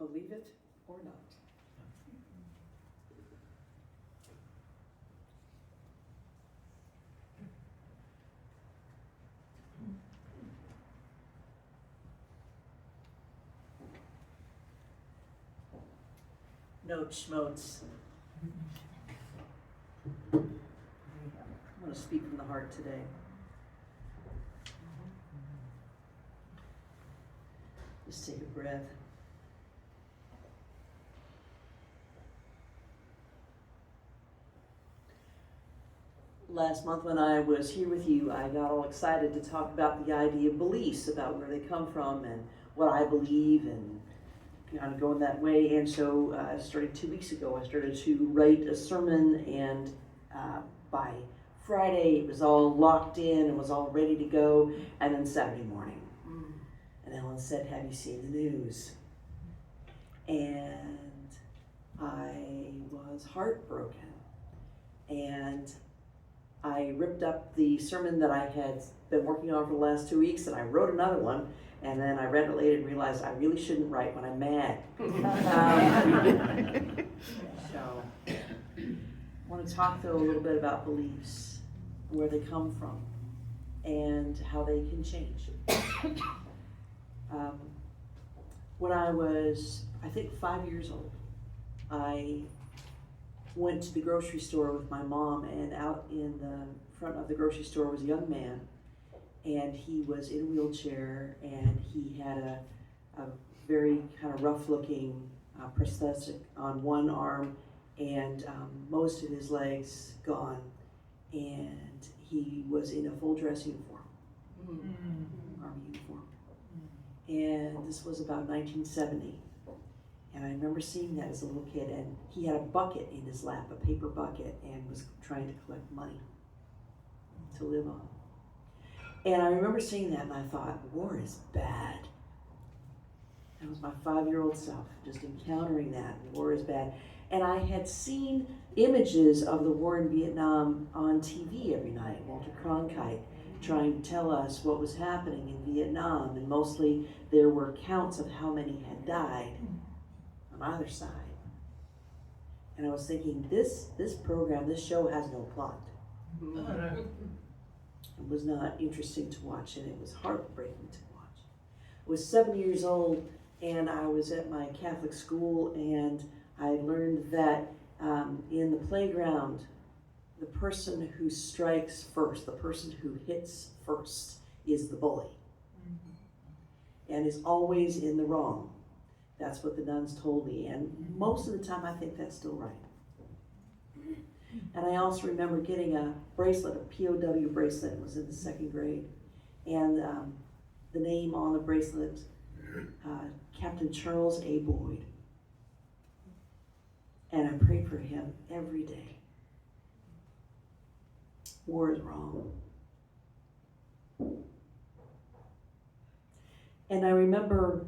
believe it or not. Notes, schmotes. I want to speak from the heart today. Just take a breath. Last month when I was here with you, I got all excited to talk about the idea of beliefs, about where they come from and what I believe, and kind of going that way. And so I started 2 weeks ago. I started to write a sermon, and by Friday it was all locked in and was all ready to go. And then Saturday morning, and Ellen said, "Have you seen the news?" And I was heartbroken. And I ripped up the sermon that I had been working on for the last 2 weeks, and I wrote another one, and then I read it later and realized I really shouldn't write when I'm mad. So, I want to talk though a little bit about beliefs, where they come from, and how they can change. When I was, I think, 5 years old, I went to the grocery store with my mom, and out in the front of the grocery store was a young man, and he was in a wheelchair, and he had a very kind of rough looking prosthetic on one arm, and most of his legs gone, and he was in a full dress uniform, army uniform, and this was about 1970. And I remember seeing that as a little kid, and he had a bucket in his lap, a paper bucket, and was trying to collect money to live on. And I remember seeing that, and I thought, war is bad. That was my 5-year-old self, just encountering that, war is bad. And I had seen images of the war in Vietnam on TV every night, Walter Cronkite trying to tell us what was happening in Vietnam, and mostly there were counts of how many had died on either side. And I was thinking, this program, this show has no plot. It was not interesting to watch, and it was heartbreaking to watch. I was 7 years old, and I was at my Catholic school, and I learned that in the playground, the person who strikes first, the person who hits first, is the bully, and is always in the wrong. That's what the nuns told me, and most of the time I think that's still right. And I also remember getting a bracelet, a POW bracelet. It was in the 2nd grade, and the name on the bracelet, Captain Charles A. Boyd. And I prayed for him every day. War is wrong. And I remember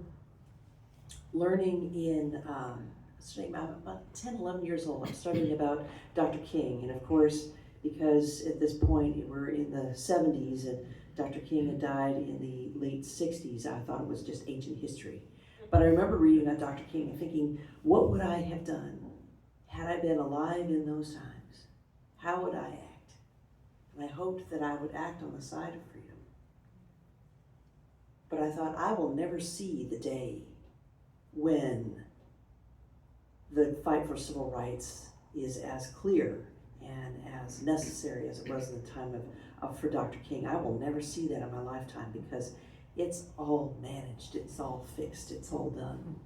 learning in, about 10, 11 years old, I'm studying about Dr. King. And of course, because at this point we're in the 70s and Dr. King had died in the late 60s, I thought it was just ancient history. But I remember reading about Dr. King and thinking, what would I have done had I been alive in those times? How would I act? And I hoped that I would act on the side of freedom. But I thought, I will never see the day when the fight for civil rights is as clear and as necessary as it was in the time for Dr. King. I will never see that in my lifetime, because it's all managed, it's all fixed, it's all done.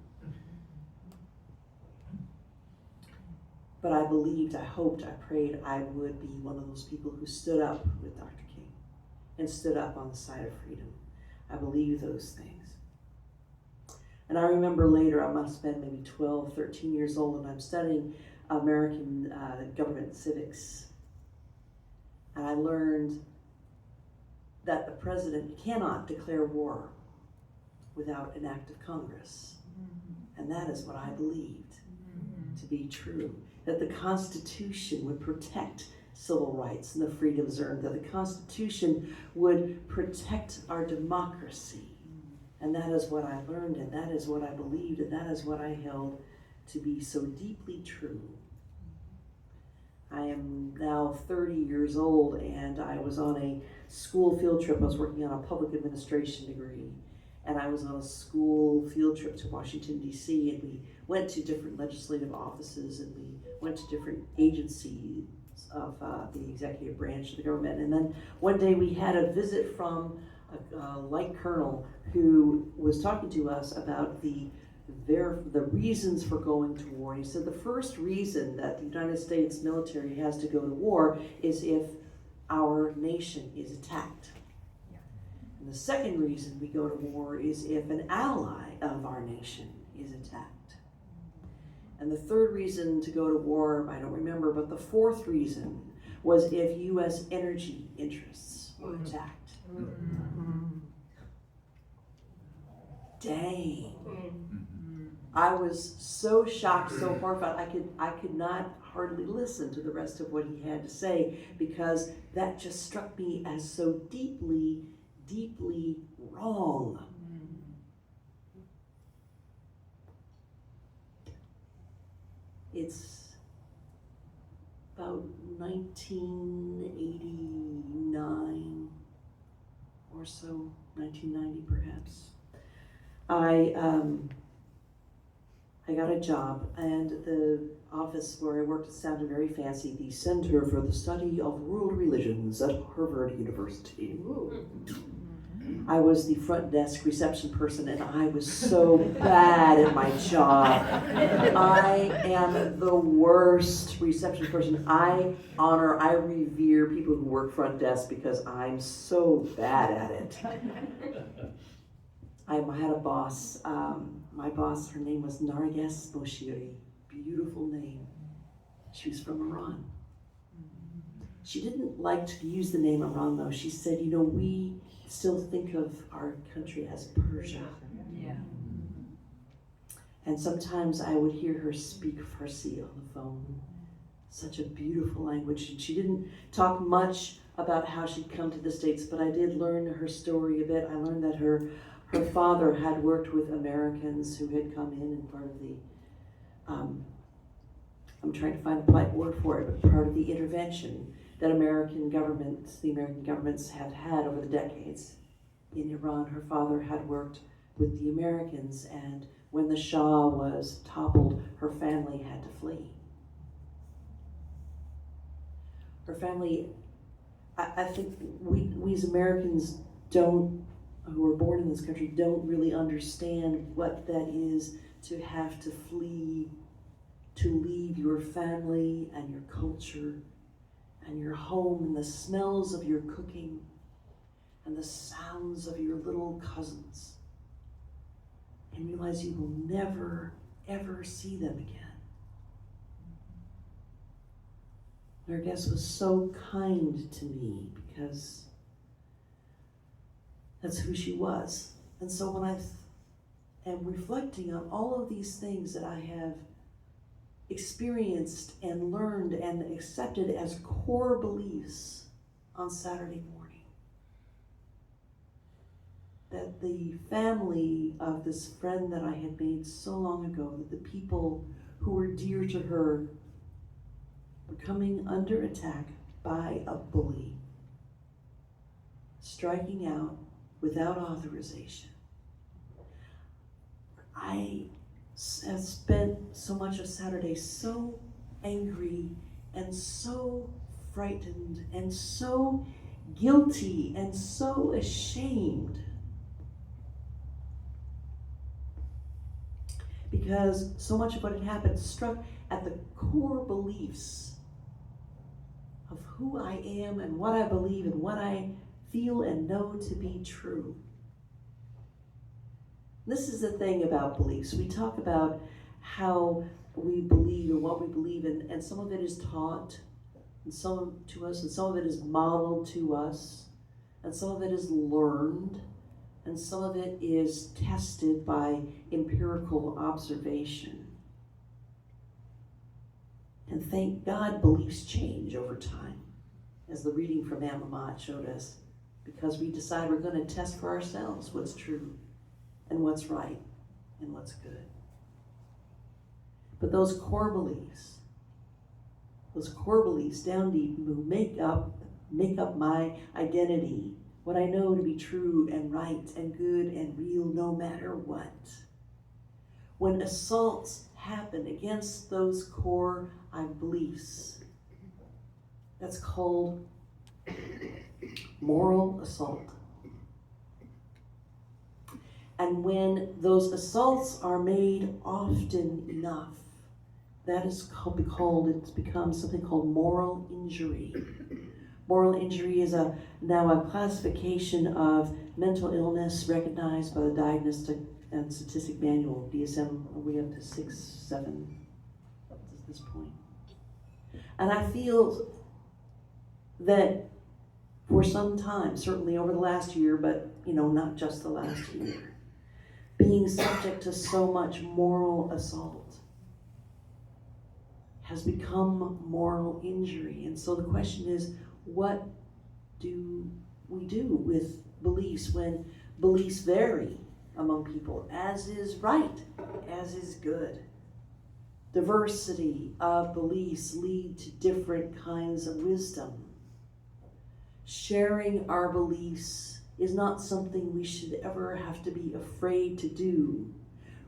But I believed, I hoped, I prayed I would be one of those people who stood up with Dr. King and stood up on the side of freedom. I believe those things. And I remember later, I must have been maybe 12, 13 years old, and I'm studying American government civics. And I learned that the president cannot declare war without an act of Congress. And that is what I believed to be true, that the Constitution would protect civil rights and the freedoms earned, that the Constitution would protect our democracy, And that is what I learned, and that is what I believed, and that is what I held to be so deeply true. I am now 30 years old, and I was on a school field trip. I was working on a public administration degree, and I was on a school field trip to Washington, D.C., and we went to different legislative offices, and we went to different agencies of the executive branch of the government. And then one day we had a visit from a light colonel who was talking to us about the reasons for going to war. He said the first reason that the United States military has to go to war is if our nation is attacked. And the second reason we go to war is if an ally of our nation is attacked. And the third reason to go to war, I don't remember, but the fourth reason was if U.S. energy interests were attacked. Dang. I was so shocked, so horrified, I could not hardly listen to the rest of what he had to say, because that just struck me as so deeply, deeply wrong. It's about 1989 or so, 1990 perhaps. I got a job, and the office where I worked sounded very fancy, the Center for the Study of World Religions at Harvard University. I was the front desk reception person, and I was so bad at my job. I am the worst reception person. I revere people who work front desk because I'm so bad at it. I had a boss. My boss, her name was Narges Boshiri. Beautiful name. She was from Iran. She didn't like to use the name Iran, though. She said, we still think of our country as Persia. Yeah. And sometimes I would hear her speak Farsi on the phone. Such a beautiful language. And she didn't talk much about how she'd come to the States, but I did learn her story a bit. I learned that her father had worked with Americans who had come in and part of the, I'm trying to find a polite word for it, but part of the intervention that the American governments had had over the decades in Iran. Her father had worked with the Americans, and when the Shah was toppled, her family had to flee. Her family, I think we as Americans who are born in this country don't really understand what that is to have to flee, to leave your family and your culture and your home and the smells of your cooking and the sounds of your little cousins, and realize you will never, ever see them again. Our guest was so kind to me because that's who she was. And so when I am reflecting on all of these things that I have experienced and learned and accepted as core beliefs on Saturday morning, that the family of this friend that I had made so long ago, that the people who were dear to her were coming under attack by a bully, striking out without authorization. I have spent so much of Saturday so angry and so frightened and so guilty and so ashamed, because so much of what had happened struck at the core beliefs of who I am and what I believe and what I feel and know to be true. This is the thing about beliefs. We talk about how we believe and what we believe, and some of it is taught and to us, and some of it is modeled to us, and some of it is learned, and some of it is tested by empirical observation. And thank God beliefs change over time, as the reading from Aunt Lamont showed us, because we decide we're going to test for ourselves what's true. and what's right and what's good. But those core beliefs down deep who make up my identity, what I know to be true and right and good and real no matter what. When assaults happen against those core beliefs, that's called moral assault. And when those assaults are made often enough, that is it's become something called moral injury. Moral injury is now a classification of mental illness recognized by the Diagnostic and Statistic Manual, DSM. Are we up to 6, 7 at this point? And I feel that for some time, certainly over the last year, but not just the last year, being subject to so much moral assault has become moral injury. And so the question is, what do we do with beliefs when beliefs vary among people, as is right, as is good? Diversity of beliefs lead to different kinds of wisdom. Sharing our beliefs is not something we should ever have to be afraid to do,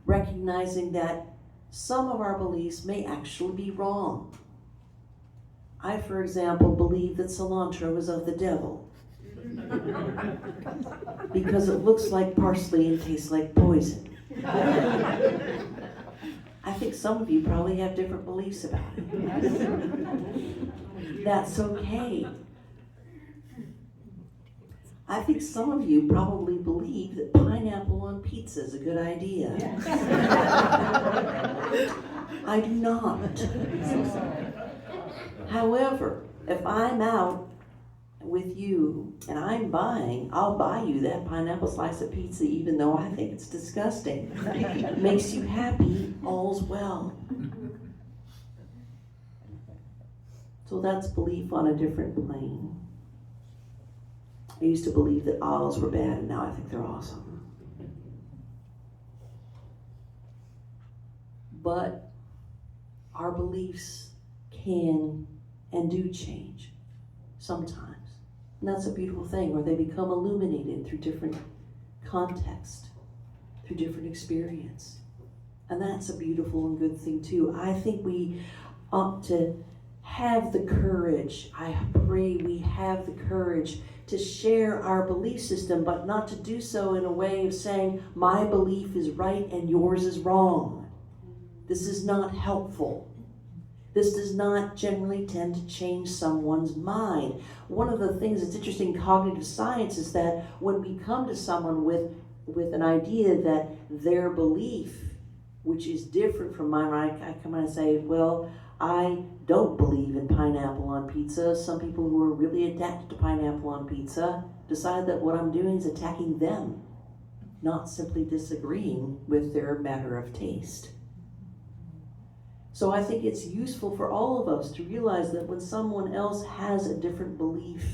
recognizing that some of our beliefs may actually be wrong. I, for example, believe that cilantro is of the devil because it looks like parsley and tastes like poison. I think some of you probably have different beliefs about it. That's okay. I think some of you probably believe that pineapple on pizza is a good idea. I do not. However, if I'm out with you and I'll buy you that pineapple slice of pizza even though I think it's disgusting. It makes you happy, all's well. So that's belief on a different plane. I used to believe that olives were bad, and now I think they're awesome. But our beliefs can and do change sometimes. And that's a beautiful thing, where they become illuminated through different context, through different experience. And that's a beautiful and good thing too. I think we ought to have the courage, I pray we have the courage to share our belief system, but not to do so in a way of saying, my belief is right and yours is wrong. This is not helpful. This does not generally tend to change someone's mind. One of the things that's interesting in cognitive science is that when we come to someone with an idea that their belief, which is different from mine, I come and say, well, I don't believe in pineapple on pizza. Some people who are really attached to pineapple on pizza decide that what I'm doing is attacking them, not simply disagreeing with their matter of taste. So I think it's useful for all of us to realize that when someone else has a different belief,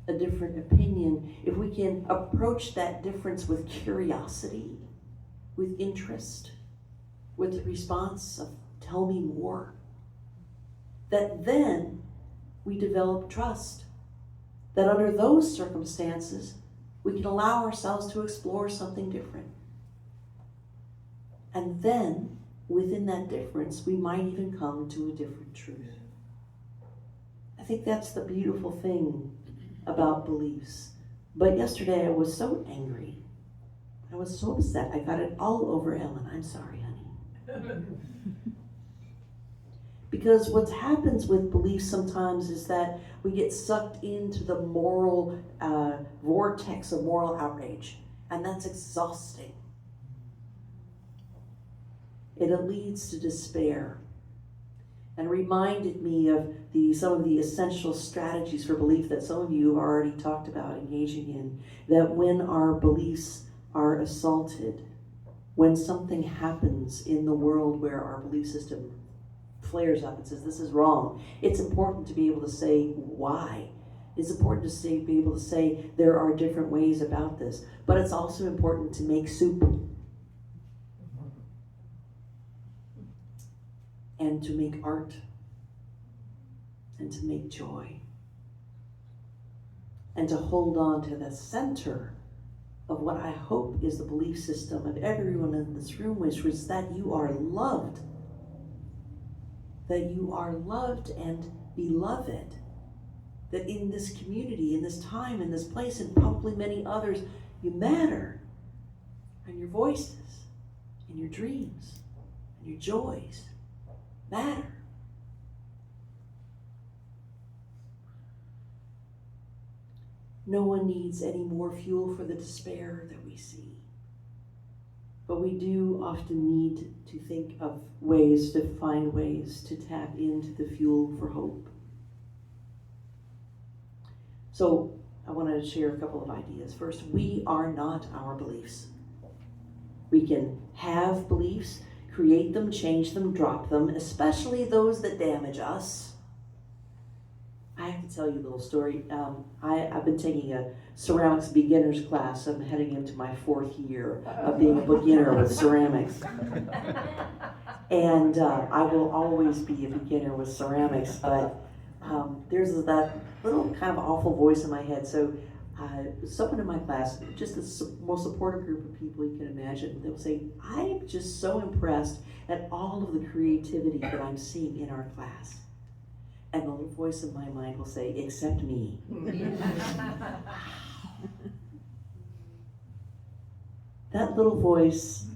a different opinion, if we can approach that difference with curiosity, with interest, with the response of, tell me more, that then we develop trust. That under those circumstances, we can allow ourselves to explore something different. And then, within that difference, we might even come to a different truth. I think that's the beautiful thing about beliefs. But yesterday I was so angry. I was so upset. I got it all over Ellen. I'm sorry, honey. Because what happens with beliefs sometimes is that we get sucked into the moral vortex of moral outrage. And that's exhausting. It leads to despair. And reminded me of some of the essential strategies for belief that some of you have already talked about engaging in. That when our beliefs are assaulted, when something happens in the world where our belief system flares up and says, this is wrong, it's important to be able to say why. It's important to be able to say there are different ways about this, but it's also important to make soup and to make art and to make joy and to hold on to the center of what I hope is the belief system of everyone in this room, which was that you are loved. That you are loved and beloved. That in this community, in this time, in this place, and probably many others, you matter. And your voices, and your dreams, and your joys matter. No one needs any more fuel for the despair that we see. But we do often need to think of ways, to find ways to tap into the fuel for hope. So I wanted to share a couple of ideas. First, we are not our beliefs. We can have beliefs, create them, change them, drop them, especially those that damage us. I have to tell you a little story. I've been taking a ceramics beginner's class. I'm heading into my 4th year of being a beginner with ceramics. And I will always be a beginner with ceramics, but there's that little kind of awful voice in my head. So someone in my class, just the most supportive group of people you can imagine, they'll say, I'm just so impressed at all of the creativity that I'm seeing in our class. And the little voice in my mind will say, except me. That little voice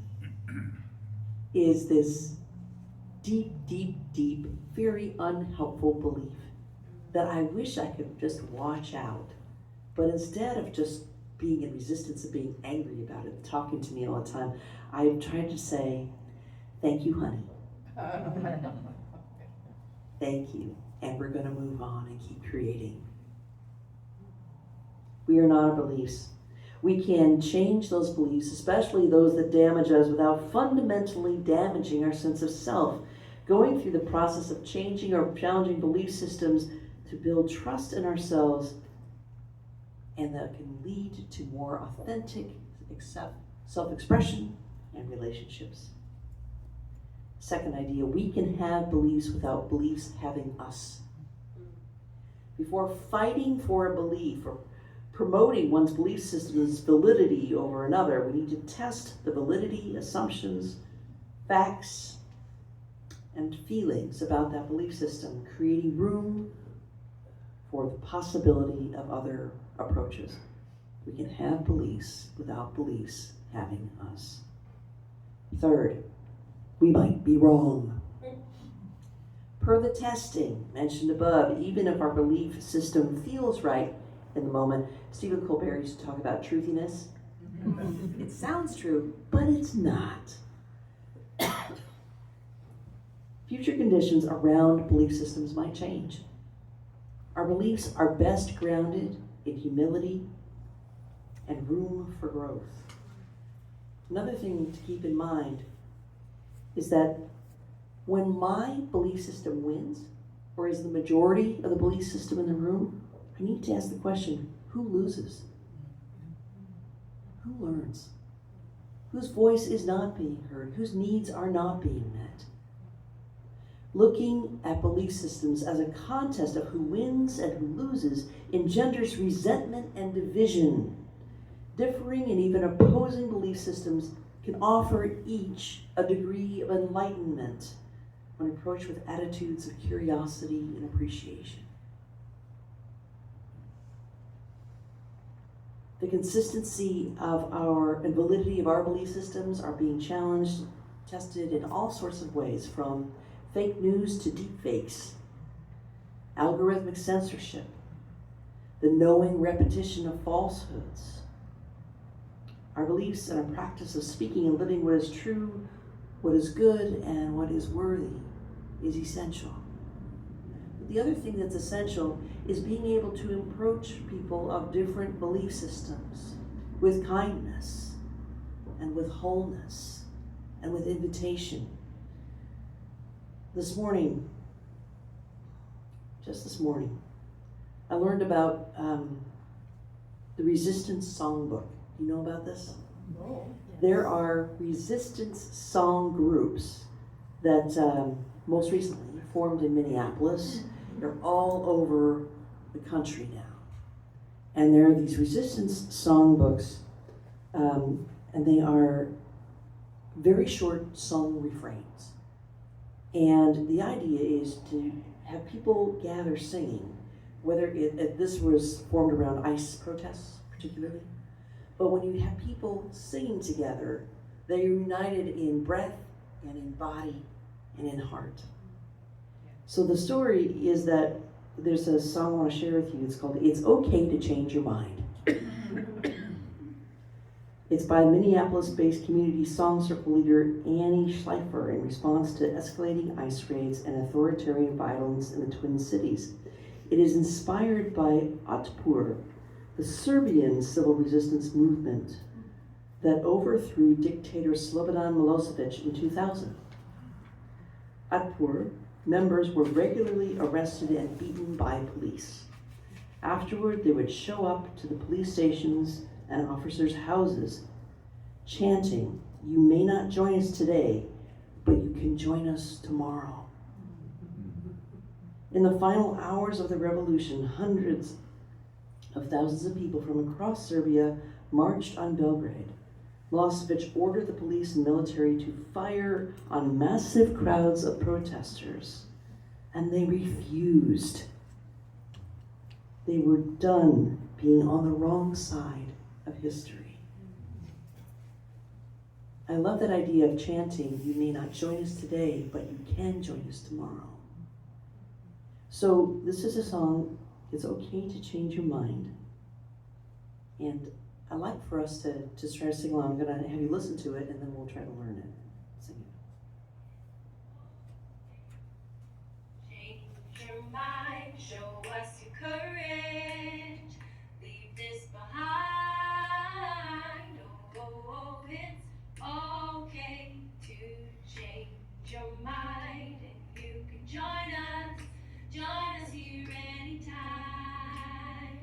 is this deep, deep, deep, very unhelpful belief that I wish I could just watch out. But instead of just being in resistance and being angry about it, talking to me all the time, I'm trying to say, thank you, honey. Thank you. And we're going to move on and keep creating. We are not our beliefs. We can change those beliefs, especially those that damage us, without fundamentally damaging our sense of self. Going through the process of changing or challenging belief systems to build trust in ourselves, and that can lead to more authentic self-expression and relationships. Second idea, we can have beliefs without beliefs having us. Before fighting for a belief or promoting one's belief system's validity over another, we need to test the validity, assumptions, facts, and feelings about that belief system, creating room for the possibility of other approaches. We can have beliefs without beliefs having us. Third, we might be wrong. Per the testing mentioned above, even if our belief system feels right in the moment, Stephen Colbert used to talk about truthiness. It sounds true, but it's not. Future conditions around belief systems might change. Our beliefs are best grounded in humility and room for growth. Another thing to keep in mind is that when my belief system wins, or is the majority of the belief system in the room, I need to ask the question, who loses? Who learns? Whose voice is not being heard? Whose needs are not being met? Looking at belief systems as a contest of who wins and who loses engenders resentment and division. Differing and even opposing belief systems can offer each a degree of enlightenment when approached with attitudes of curiosity and appreciation. The consistency of and validity of our belief systems are being challenged, tested in all sorts of ways, from fake news to deep fakes, algorithmic censorship, the knowing repetition of falsehoods. Our beliefs and our practice of speaking and living what is true, what is good, and what is worthy is essential. But the other thing that's essential is being able to approach people of different belief systems with kindness and with wholeness and with invitation. Just this morning, I learned about the Resistance Songbook. You know about this? Oh, There are resistance song groups that most recently formed in Minneapolis. They're all over the country now. And there are these resistance songbooks, and they are very short song refrains. And the idea is to have people gather singing, whether this was formed around ICE protests particularly, but when you have people singing together, they're united in breath and in body and in heart. So the story is that there's a song I want to share with you. It's called "It's Okay to Change Your Mind." It's by Minneapolis-based community song circle leader Annie Schleifer in response to escalating ICE raids and authoritarian violence in the Twin Cities. It is inspired by Otpor, the Serbian civil resistance movement that overthrew dictator Slobodan Milosevic in 2000. Otpor members were regularly arrested and beaten by police. Afterward, they would show up to the police stations and officers' houses, chanting, "You may not join us today, but you can join us tomorrow." In the final hours of the revolution, hundreds of thousands of people from across Serbia marched on Belgrade. Milosevic ordered the police and military to fire on massive crowds of protesters, and they refused. They were done being on the wrong side of history. I love that idea of chanting, "You may not join us today, but you can join us tomorrow." So this is a song, "It's Okay to Change Your Mind." And I'd like for us to just try to sing along. I'm going to have you listen to it, and then we'll try to learn it. Sing it. Change your mind, show us your courage, leave this behind. Oh, it's okay to change your mind, and you can join us here anytime.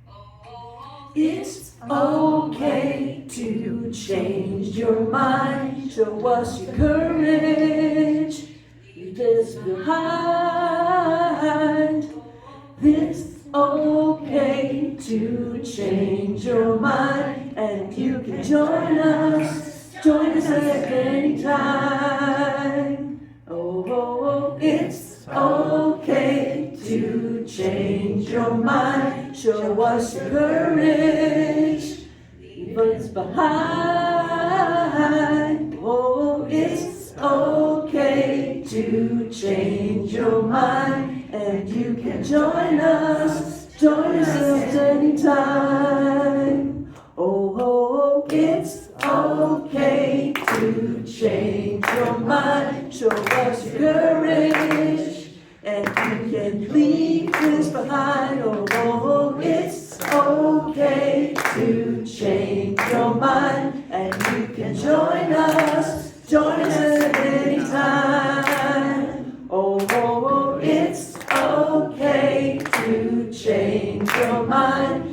Oh, It's okay to change your mind. Show us your courage. Leave this behind. It's okay to change your mind, and you can join us at any time. Oh, it's okay to change your mind. Show us your courage. Leave us behind. Oh, it's okay to change your mind, and you can join us at any time. Oh, it's okay to change your mind. Show us your courage, and you can leave this behind. Oh, it's okay to change your mind, and you can join us at any time. Oh, it's okay to change your mind.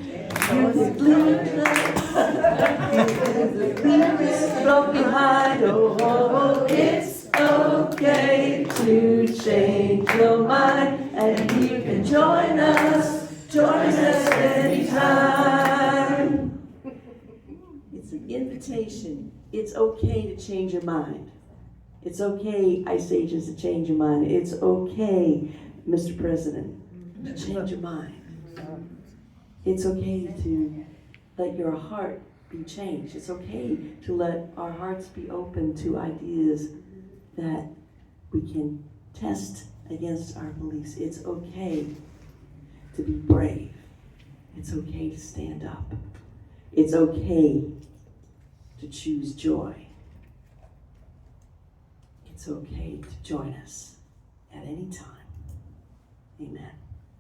You can leave this behind. Oh, it's okay to change your mind, and you can join us anytime. It's an invitation. It's okay to change your mind. It's okay, ICE agents, to change your mind. It's okay, Mr. President, to change your mind. It's okay to let your heart be changed. It's okay to let our hearts be open to ideas that we can test against our beliefs. It's okay to be brave. It's okay to stand up. It's okay to choose joy. It's okay to join us at any time. Amen.